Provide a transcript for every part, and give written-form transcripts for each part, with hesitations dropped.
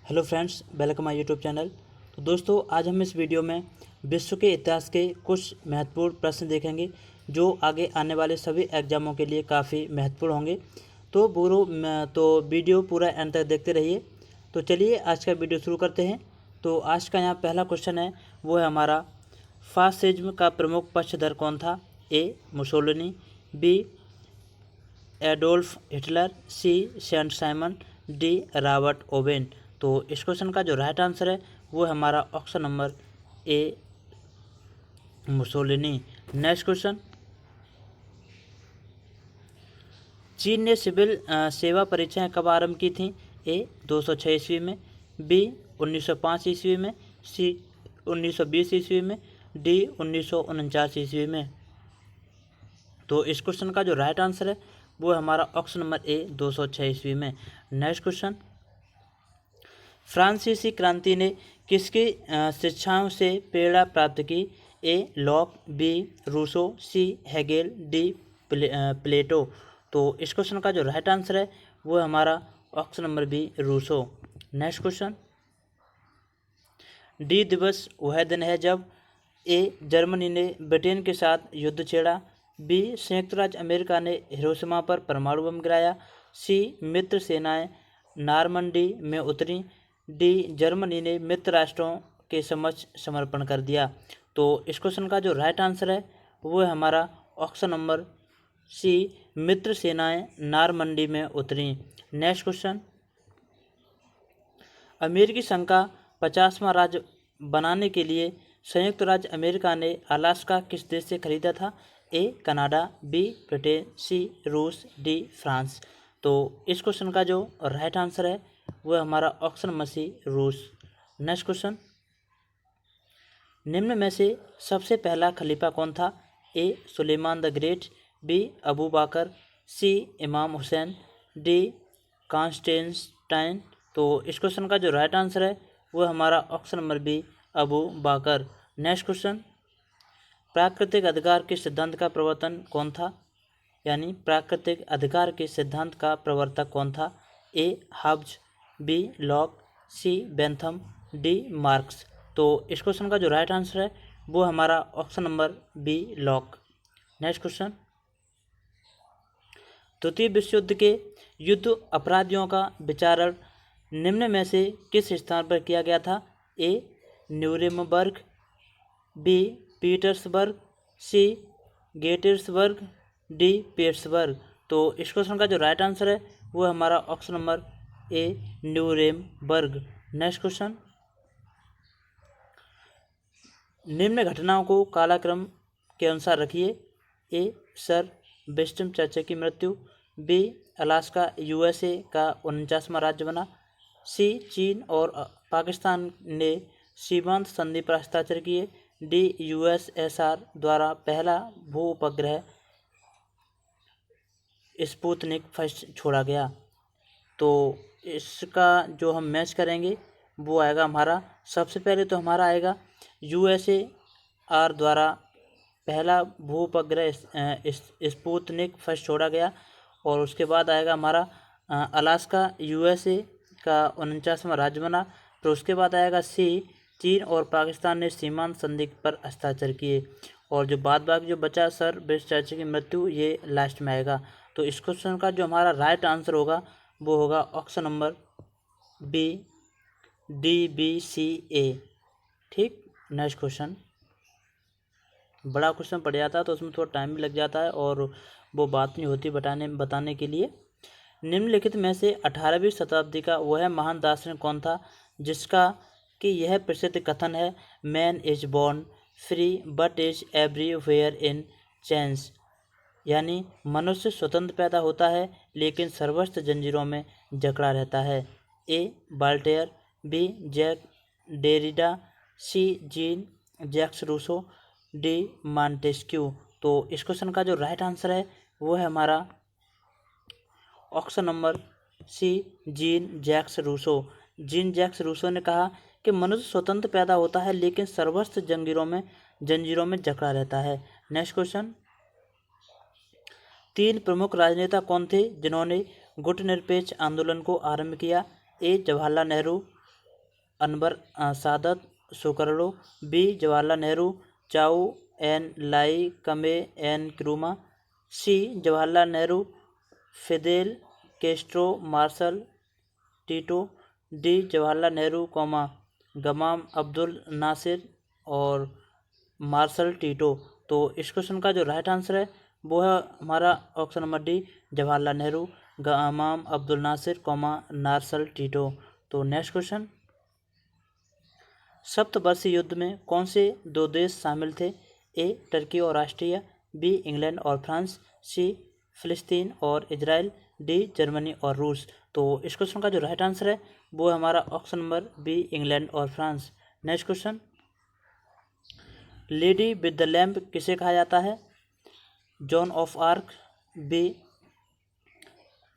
Hello friends, welcome my YouTube channel. तो दोस्तों, आज हम इस वीडियो में विश्व के इतिहास के कुछ महत्वपूर्ण प्रश्न देखेंगे जो आगे आने वाले सभी एग्जामों के लिए काफ़ी महत्वपूर्ण होंगे। तो वीडियो पूरा एंड तक देखते रहिए। तो चलिए आज का वीडियो शुरू करते हैं। तो आज का यहाँ पहला क्वेश्चन है, वो है हमारा, फासिज्म का प्रमुख पक्षधर कौन था? A Mussolini, B Adolf Hitler, C Saint Simon, D Robert Owen. तो इस क्वेश्चन का जो राइट आंसर है वो है हमारा ऑप्शन नंबर ए मुसोलिनी। नेक्स्ट क्वेश्चन, चीन ने सिविल सेवा परीक्षाएं कब आरंभ की थी? ए 206 ईस्वी में, बी 1905 ईस्वी में, सी 1920 ईस्वी में, डी 1949 ईस्वी में। तो इस क्वेश्चन का जो राइट आंसर है वो है हमारा ऑप्शन नंबर ए 206 ईस्वी में। नेक्स्ट क्वेश्चन, फ्रांसीसी क्रांति ने किसकी शिक्षाओं से प्रेरणा प्राप्त की? ए लॉक, बी रूसो, सी हेगेल, डी प्लेटो। तो इस क्वेश्चन का जो राइट आंसर है वो है हमारा option number B Rousseau. Next question, D दिवस वह दिन है जब ए जर्मनी ने ब्रिटेन के साथ युद्ध छेड़ा, बी संयुक्त राज्य अमेरिका ने हिरोशिमा पर परमाणु बम गिराया, सी मित्र सेनाएं नॉर्मंडी में उतरी, डी जर्मनी ने मित्र राष्ट्रों के समक्ष समर्पण कर दिया। तो इस क्वेश्चन का जो राइट आंसर है वो है हमारा ऑप्शन नंबर सी मित्र सेनाएं नॉर्मंडी में उतरी। नेक्स्ट क्वेश्चन, अमेरिकी संघ का 50वां राज्य बनाने के लिए संयुक्त राज्य अमेरिका ने अलास्का किस देश से खरीदा था? ए कनाडा, बी ब्रिटेन, सी रूस, डी फ्रांस। तो इस क्वेश्चन का जो राइट आंसर है वो है हमारा ऑप्शन नंबर सी रूस। नेक्स्ट क्वेश्चन, निम्न में से सबसे पहला खलीफा कौन था? A Suleiman the great, B Abu Bakr, C Imam Hussain, D Constantine. तो इस क्वेश्चन का जो राइट आंसर है वो है हमारा ऑप्शन नंबर बी अबू बकर। नेक्स्ट क्वेश्चन, प्राकृतिक अधिकार के सिद्धांत का प्रवर्तन कौन था? यानी प्राकृतिक अधिकार के सिद्धांत का प्रवर्तक कौन था? ए हब्ज, बी लॉक, सी बेंथम, डी मार्क्स। तो इस क्वेश्चन का जो राइट आंसर है वो हमारा option number B Locke. Next question, द्वितीय विश्व युद्ध के युद्ध अपराधियों का विचारण निम्न में से किस स्थान पर किया गया था? ए न्यूरेमबर्ग, बी पीटर्सबर्ग, सी गेटिसबर्ग, डी पीट्सबर्ग। तो इस क्वेश्चन का जो राइट आंसर है वो है हमारा ऑप्शन नंबर ए न्यूरेमबर्ग। नेक्स्ट क्वेश्चन, निम्न घटनाओं को कालक्रम के अनुसार रखिए। ए सर विंस्टन चर्चिल की मृत्यु, बी अलास्का यूएसए का 49वां राज्य बना, सी चीन और पाकिस्तान ने सीमांत संधि पर हस्ताक्षर किए, डी यूएसएसआर द्वारा पहला भू उपग्रह स्पुतनिक फर्स्ट छोड़ा गया। तो इसका जो हम मैच करेंगे वो आएगा हमारा, सबसे पहले तो हमारा आएगा यूएसएआर द्वारा पहला भू उपग्रह स्पुतनिक फर्स्ट छोड़ा गया, और उसके बाद आएगा हमारा अलास्का यूएसए का 49वां राज्य बना। तो उसके बाद आएगा सी चीन और पाकिस्तान ने सीमांत संधि पर हस्ताक्षर किए, और जो बाद बाकी जो बचा सर विंस्टन चर्चिल की मृत्यु, ये लास्ट में आएगा। तो इस क्वेश्चन का जो हमारा राइट आंसर होगा वो होगा option number B D B C A. ठीक। नेक्स्ट क्वेश्चन, बड़ा क्वेश्चन पड़ जाता है तो उसमें थोड़ा टाइम भी लग जाता है और वो बात नहीं होती बताने के लिए। निम्नलिखित में से 18वीं शताब्दी का वह महान दार्शनिक कौन था जिसका कि यह प्रसिद्ध कथन है, man is born free but is everywhere in change. यानी मनुष्य स्वतंत्र पैदा होता है लेकिन सर्वस्त्र जंजीरों में जकड़ा रहता है। A Voltaire, B Jacques Derrida, C Jean Jacques Rousseau, D Montesquieu. तो इस क्वेश्चन का जो राइट आंसर है वो है हमारा option number C Jean Jacques Rousseau. Jean Jacques Rousseau ने कहा कि मनुष्य स्वतंत्र पैदा होता है लेकिन सर्वस्त्र जंजीरों में जकड़ा रहता है। नेक्स्ट क्वेश्चन, 3 प्रमुख राजनेता कौन थे जिन्होंने गुटनिरपेक्ष आंदोलन को आरंभ किया? A Jawaharlal Nehru, Anwar Sadat Sukarno, B Jawaharlal Nehru, Chou En Lai Kwame Nkrumah, C Jawaharlal Nehru, Fidel Castro Marshal Tito, D Jawaharlal Nehru Gamal Abdul Nasser और मार्शल टीटो। तो इस क्वेश्चन का जो राइट आंसर है वो है हमारा option number D Jawaharlal Nehru, Gamal Abdul Nasser Marshal Tito. तो नेक्स्ट क्वेश्चन, सप्तवर्षीय युद्ध में कौन से दो देश शामिल थे? ए टर्की और ऑस्ट्रिया, बी इंग्लैंड और फ्रांस, सी फिलिस्तीन और इजराइल, डी जर्मनी और रूस। तो इस क्वेश्चन का जो राइट आंसर है वो है हमारा ऑप्शन नंबर बी इंग्लैंड और France. Next question, lady with the lamp किसे कहा जाता है? Joan of Arc, B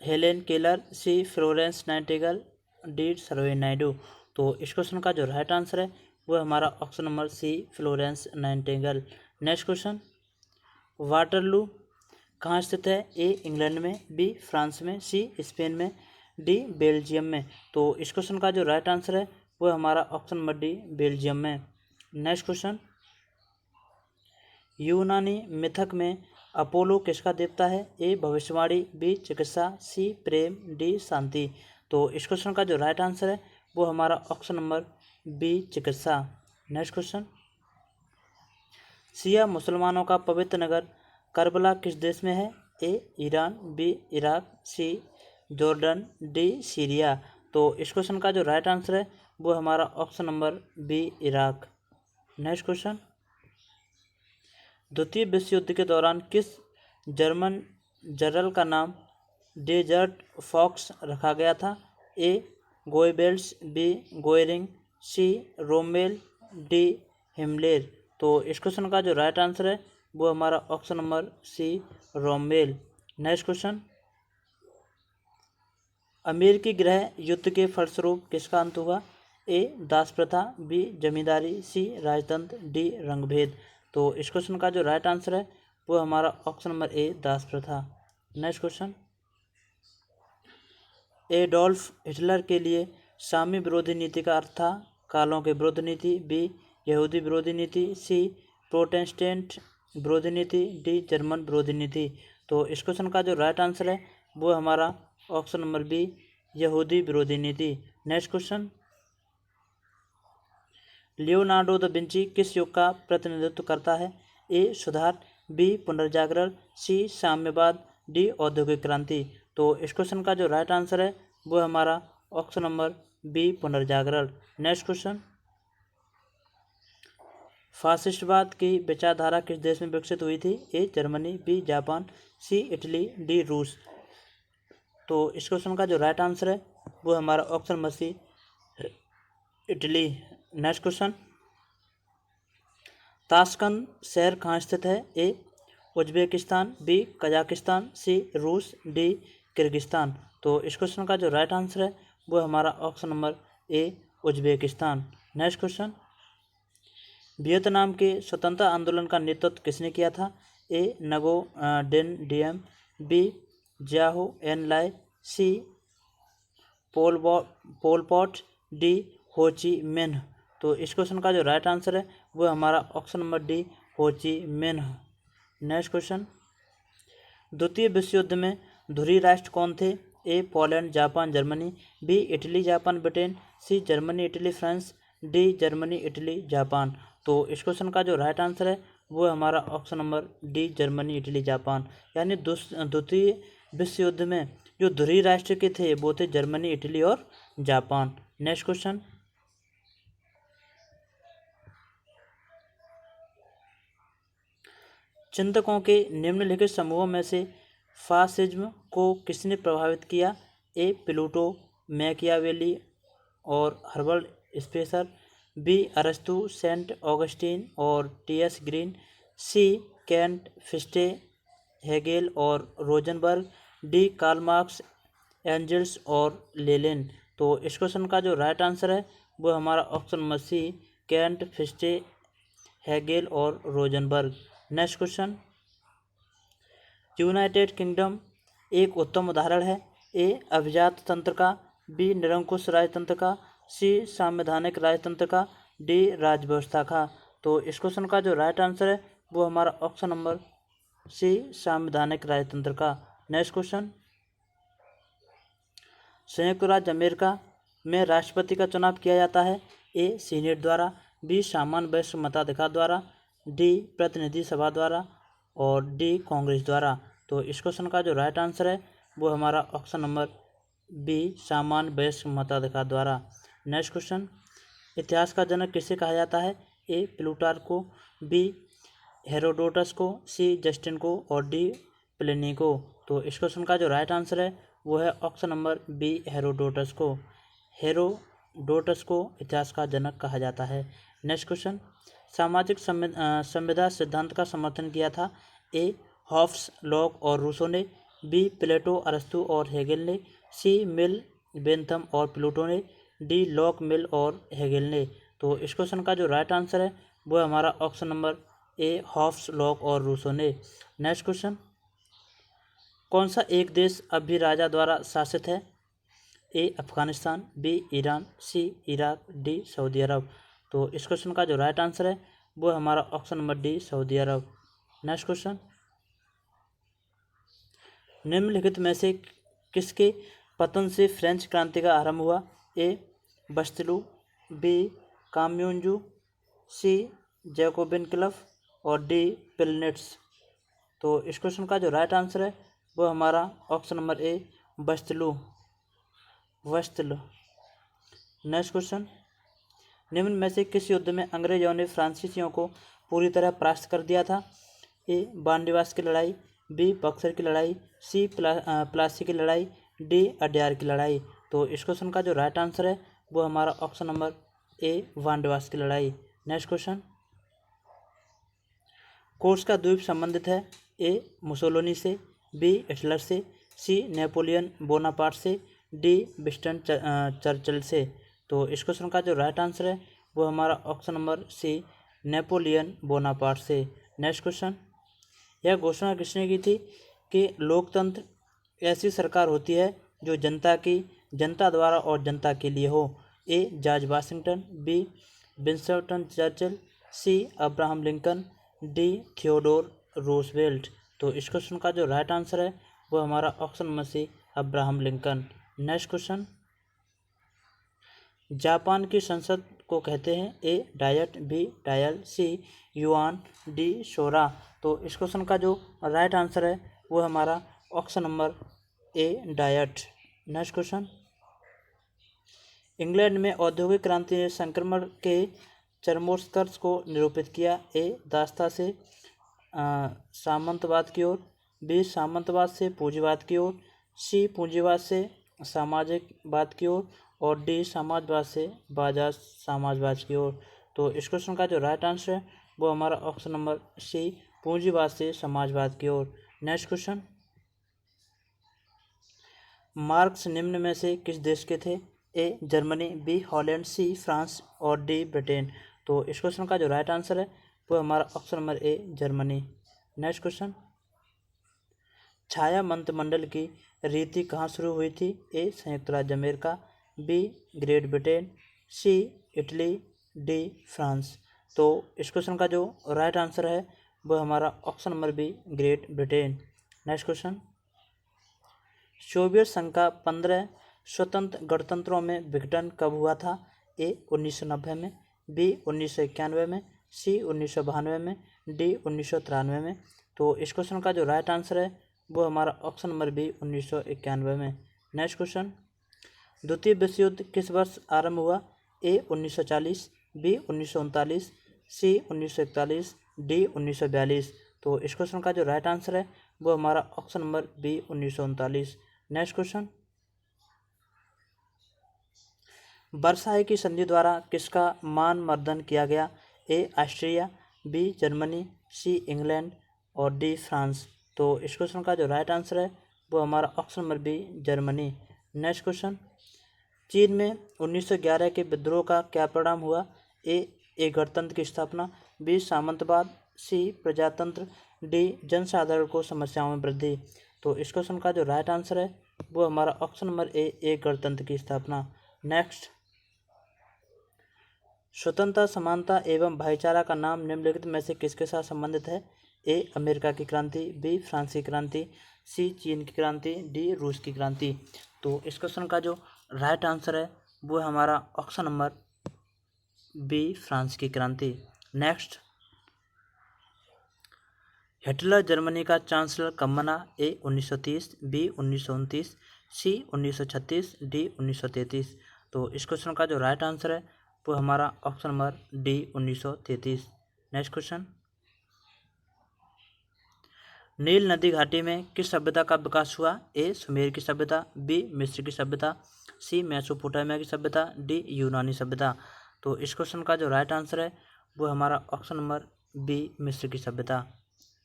Helen Keller, C Florence Nightingale, D Sarojini Naidu. तो इस क्वेश्चन का जो राइट आंसर है वो है हमारा option number C Florence Nightingale. Next question, Waterloo कहाँ स्थित है? ए इंग्लैंड में, बी फ्रांस में, सी स्पेन में, डी बेल्जियम में। तो इस क्वेश्चन का जो राइट आंसर है वो है हमारा ऑप्शन नंबर डी बेल्जियम में। नेक्स्ट क्वेश्चन, यूनानी मिथक में अपोलो किसका देवता है? ए भविष्यवाणी, बी चिकित्सा, सी प्रेम, डी शांति। तो इस क्वेश्चन का जो राइट आंसर है वो हमारा ऑप्शन नंबर बी चिकित्सा। नेक्स्ट क्वेश्चन, शिया मुसलमानों का पवित्र नगर करबला किस देश में है? ए ईरान, बी इराक, सी जॉर्डन, डी सीरिया। तो इस क्वेश्चन का जो राइट आंसर है वो हमारा option number B Iraq. Next question, द्वितीय विश्व युद्ध के दौरान किस जर्मन जनरल का नाम डेजर्ट फॉक्स रखा गया था? ए गोएबेल्स, बी गोएरिंग, सी रोमेल, डी हिमलेर। तो इस क्वेश्चन का जो राइट आंसर है वो हमारा option number C Rommel. Next question, अमेरिकी गृह युद्ध के फलस्वरूप किसका अंत हुआ? ए दास प्रथा, बी जमींदारी, सी राजतंत्र, डी रंगभेद। तो इस क्वेश्चन का जो राइट आंसर है वो हमारा ऑप्शन नंबर ए दास प्रथा। नेक्स्ट क्वेश्चन, एडोल्फ हिटलर के लिए साम्य विरोधी नीति का अर्थ था? कालों के विरोध नीति, बी यहूदी विरोधी नीति, सी प्रोटेस्टेंट विरोधी नीति, डी जर्मन विरोधी नीति। तो इस क्वेश्चन का जो राइट आंसर है वो हमारा ऑप्शन नंबर बी यहूदी विरोधी नीति। Next question, Leonardo da Vinci किस युग का प्रतिनिधित्व करता है? ए सुधार, बी पुनर्जागरण, सी साम्यवाद, डी औद्योगिक क्रांति। तो इस क्वेश्चन का जो राइट आंसर है वो हमारा ऑप्शन नंबर बी पुनर्जागरण। नेक्स्ट क्वेश्चन, फासिस्टवाद की विचारधारा किस देश में विकसित हुई थी? ए जर्मनी, बी जापान, सी इटली, डी रूस। तो इस क्वेश्चन का जो राइट आंसर है वो हमारा option number C Italy. Next question, Tashkent शहर कहाँ स्थित है? A Uzbekistan, B Kazakhstan, C रूस, डी किर्गिस्तान। तो इस क्वेश्चन का जो राइट आंसर है वो हमारा ऑप्शन नंबर ए उज्बेकिस्तान। नेक्स्ट क्वेश्चन, वियतनाम के स्वतंत्रता आंदोलन का नेतृत्व किसने किया था? ए नगो डेन डियम, बी जियाओ एन लाई, सी पोल पॉट, डी हो ची मिन्ह। तो इस क्वेश्चन का जो राइट आंसर है वो हमारा ऑप्शन नंबर डी हो ची मिन्ह। नेक्स्ट क्वेश्चन, द्वितीय विश्व युद्ध में धुरी राष्ट्र कौन थे? A Poland, Japan, Germany, B Italy, Japan, Britain, C Germany, Italy, France, D Germany, Italy, Japan. तो इस क्वेश्चन का जो राइट आंसर है वो हमारा option number D Germany, Italy, Japan. यानी द्वितीय विश्व युद्ध में जो धुरी राष्ट्र के थे वो थे जर्मनी, इटली और जापान। नेक्स्ट क्वेश्चन, चिंतकों के निम्नलिखित समूहों में से फासिज्म को किसने प्रभावित किया? ए प्लूटो, मैकियावेली और हर्बर्ट स्पेंसर, बी अरस्तु, सेंट ऑगस्टीन और TS. Green, C Kant, Fichte, Hegel और Rosenberg, D Karl Marx, Engels और लेनिन। तो इस क्वेश्चन का जो राइट आंसर है वो हमारा option number C Kant, Fichte, Hegel और Rosenberg. Next question, United Kingdom एक उत्तम उदाहरण है? ए अभिजात तंत्र का, बी निरंकुश राजतंत्र का, सी संवैधानिक राजतंत्र का, डी राजव्यवस्था का। तो इस क्वेश्चन का जो राइट आंसर है वो हमारा ऑप्शन नंबर सी संवैधानिक राजतंत्र का। नेक्स्ट क्वेश्चन, संयुक्त राज्य अमेरिका में राष्ट्रपति का चुनाव किया जाता है, ए सीनेट द्वारा, बी सामान्य वयस्क मताधिकार द्वारा, डी प्रतिनिधि सभा द्वारा और डी कांग्रेस द्वारा। तो इस क्वेश्चन का जो राइट आंसर है वो हमारा ऑप्शन नंबर बी सामान्य वयस्क मताधिकार द्वारा। नेक्स्ट क्वेश्चन, इतिहास का जनक किसे कहा जाता है, ए प्लूटार्क को, बी हेरोडोटस को, सी जस्टिन को और डी प्लिनी को। तो इस क्वेश्चन का जो राइट आंसर है वो है ऑप्शन नंबर बी हेरोडोटस को। हेरोडोटस को इतिहास का जनक कहा जाता है। नेक्स्ट क्वेश्चन, सामाजिक संविदा सिद्धांत का समर्थन किया था, ए हॉब्स, लॉक और रूसो ने, बी प्लेटो, अरस्तु और हेगेल ने, सी मिल, बेंथम और प्लूटो ने, डी लॉक, मिल और हेगेल ने। तो इस क्वेश्चन का जो राइट आंसर है वो है हमारा option number A Hobbes, Locke और रूसो ने। नेक्स्ट क्वेश्चन, कौन सा एक देश अब भी राजा द्वारा शासित है, ए अफगानिस्तान, बी ईरान, सी इराक, डी सऊदी अरब। तो इस क्वेश्चन का जो राइट आंसर है वो हमारा ऑप्शन नंबर डी सऊदी अरब। नेक्स्ट क्वेश्चन, निम्नलिखित में से किसके पतन से फ्रेंच क्रांति का आरंभ हुआ, ए बस्तिलू, बी काम्यूनजू, सी जैकोबिन क्लब और डी पिलनेट्स। तो इस क्वेश्चन का जो राइट आंसर है वो हमारा option number A Bastille. Next question, निम्न में से किस युद्ध में अंग्रेजों ने फ्रांसीसियों को पूरी तरह परास्त कर दिया था, ए बांडीवास की लड़ाई, बी बक्सर की लड़ाई, सी प्लासी की लड़ाई, डी अड्यार की लड़ाई। तो इस क्वेश्चन का जो राइट आंसर है वो हमारा ऑप्शन नंबर ए बांडीवास की लड़ाई। नेक्स्ट क्वेश्चन, कोर्स का द्वीप संबंधित है, ए मुसोलिनी से, बी हिटलर से, सी नेपोलियन बोनापार्ट से, डी विंस्टन चर्चिल से। तो इस क्वेश्चन का जो राइट आंसर है वो हमारा option number C Napoleon Bonaparte से। नेक्स्ट क्वेश्चन, यह घोषणा किसने की थी कि लोकतंत्र ऐसी सरकार होती है जो जनता द्वारा और जनता के लिए हो, A George Washington, B Winston Churchill, C Abraham Lincoln, D Theodore Roosevelt. तो इस क्वेश्चन का जो राइट आंसर है वो हमारा option number C Abraham Lincoln. Next question, Japan की संसद को कहते हैं, A Diet, B Dial, C Yuan, D शोरा। तो इस क्वेश्चन का जो राइट आंसर है वो हमारा ऑप्शन नंबर ए डायट। नेक्स्ट क्वेश्चन, इंग्लैंड में औद्योगिक क्रांति ने संक्रमण के चरमोत्कर्ष को निरूपित किया, ए दासता से सामंतवाद की ओर, बी सामंतवाद से पूंजीवाद की ओर, सी पूंजीवाद से सामाजिकवाद की ओर और डी समाजवाद से बाजार समाजवाद की ओर। तो इस क्वेश्चन का जो राइट आंसर है वो हमारा ऑप्शन नंबर सी पूंजीवाद से समाजवाद की ओर। नेक्स्ट क्वेश्चन, मार्क्स निम्न में से किस देश के थे, A Germany, B Holland, C France और डी ब्रिटेन। तो इस क्वेश्चन का जो राइट आंसर है वो हमारा option number A Germany. Next question, छाया मंत्रिमंडल की रीति कहाँ शुरू हुई थी, ए संयुक्त राज्य America, B great Britain, C Italy, D France. तो इस क्वेश्चन का जो राइट आंसर है वो हमारा option number B great Britain. Next question, Soviet संघ का 15 स्वतंत्र गणतंत्रों में विघटन कब हुआ था, ए 1990 में, बी 1991 में, सी 1992 में, डी 1993 में। तो इस क्वेश्चन का जो राइट आंसर है वो हमारा ऑप्शन नंबर बी 1991 में। नेक्स्ट क्वेश्चन, द्वितीय विश्व युद्ध किस वर्ष आरंभ हुआ, ए 1940, बी 1939, सी 1941, डी 1942। तो इस क्वेश्चन का जो राइट आंसर है वो हमारा option number B 1939। Next question, Versailles की संधि द्वारा किसका मान मर्दन किया गया, A Austria, B Germany, C England और डी फ्रांस। तो इस क्वेश्चन का जो राइट आंसर है वो हमारा option number B Germany. Next question, चीन में 1911 के विद्रोह का क्या परिणाम हुआ, ए गणतंत्र की स्थापना, बी सामंतवाद, सी प्रजातंत्र, डी जनसाधारण को समस्याओं में वृद्धि। तो इस क्वेश्चन का जो राइट आंसर है वो हमारा ऑप्शन नंबर ए गणतंत्र की स्थापना। नेक्स्ट, स्वतंत्रता, समानता एवं भाईचारा का नाम निम्नलिखित में से किसके साथ संबंधित है? ए अमेरिका की क्रांति, बी फ्रांस की क्रांति, सी चीन की क्रांति, डी रूस की क्रांति। तो इस क्वेश्चन का जो राइट आंसर है वो है हमारा ऑप्शन नंबर बी फ्रांस की क्रांति। नेक्स्ट, हिटलर जर्मनी का चांसलर कब बना? ए 1930, बी 1929, सी 1936, डी 1933। तो इस क्वेश्चन का जो राइट आंसर है वो हमारा option number D 1933। Next question, नील नदी घाटी में किस सभ्यता का विकास हुआ? ए सुमेर की सभ्यता, बी मिस्र की सभ्यता, सी मेसोपोटामिया की सभ्यता, डी यूनानी सभ्यता। तो इस क्वेश्चन का जो राइट आंसर है वो हमारा ऑप्शन नंबर बी मिस्र की सभ्यता।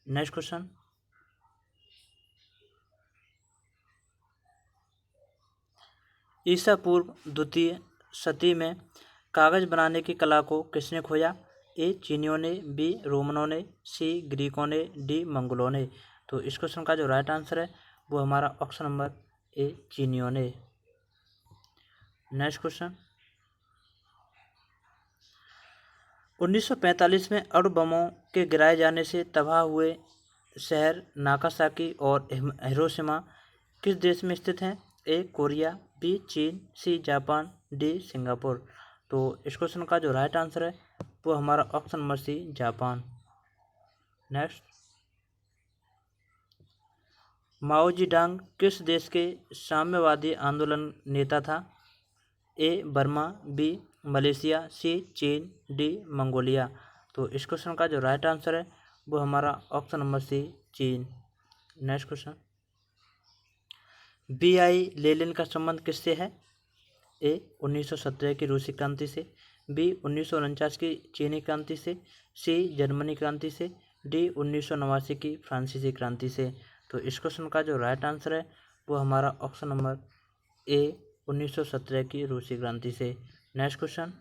नेक्स्ट क्वेश्चन, ईसा पूर्व द्वितीय शती में कागज बनाने की कला को किसने खोजा? ए चीनियों ने, बी रोमनों ने, सी ग्रीकों ने, डी मंगोलों ने। तो इस क्वेश्चन का जो राइट आंसर है वो हमारा ऑप्शन नंबर ए चीनियों ने। नेक्स्ट क्वेश्चन, 1945 में अणु बमों के गिराए जाने से तबाह हुए शहर नागासाकी और हिरोशिमा किस देश में स्थित हैं? ए कोरिया, बी चीन, सी जापान, डी सिंगापुर। तो इस क्वेश्चन का जो राइट आंसर है वो हमारा option number C Japan. Next, Mao Zedong किस देश के साम्यवादी आंदोलन नेता था? A Burma, B Malaysia, C चीन, डी मंगोलिया। तो इस क्वेश्चन का जो राइट आंसर है वो हमारा ऑप्शन नंबर सी चीन। नेक्स्ट क्वेश्चन, बीआई लेनिन का संबंध किससे है? ए 1917 की रूसी क्रांति से, बी 1949 की चीनी क्रांति से, सी जर्मनी क्रांति से, डी 1989 की फ्रांसीसी क्रांति से। तो इस क्वेश्चन का जो राइट आंसर है वो हमारा ऑप्शन नंबर ए 1917 की रूसी क्रांति से। नेक्स्ट क्वेश्चन,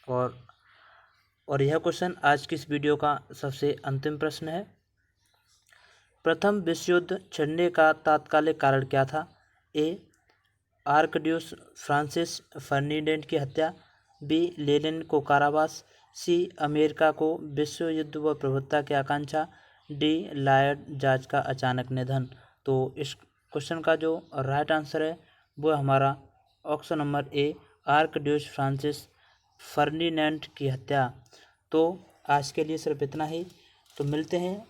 और यह क्वेश्चन आज की इस वीडियो का सबसे अंतिम प्रश्न है। प्रथम विश्व युद्ध छिड़ने का तात्कालिक कारण क्या था? ए आर्कड्यूस फ्रांसिस फर्डिनेंड की हत्या, बी लेनिन को कारावास, सी अमेरिका को विश्व युद्ध व प्रभुत्ता की आकांक्षा, डी लॉयड जॉर्ज का अचानक निधन। तो इस क्वेश्चन का जो राइट आंसर है वो हमारा option number A archduke Francis Ferdinand की हत्या। तो आज के लिए सिर्फ इतना ही, तो मिलते हैं।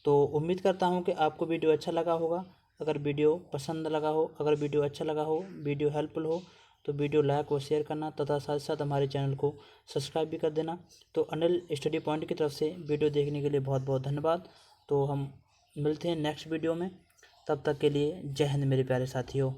तो उम्मीद करता हूँ कि आपको वीडियो अच्छा लगा होगा। अगर वीडियो पसंद लगा हो, अगर वीडियो अच्छा लगा हो, वीडियो हेल्पफुल हो तो वीडियो लाइक और शेयर करना तथा साथ साथ हमारे चैनल को सब्सक्राइब भी कर देना। तो अनिल स्टडी पॉइंट की तरफ से वीडियो देखने के लिए बहुत बहुत धन्यवाद। तो हम मिलते हैं नेक्स्ट वीडियो में, तब तक के लिए जय हिंद मेरे प्यारे साथियों।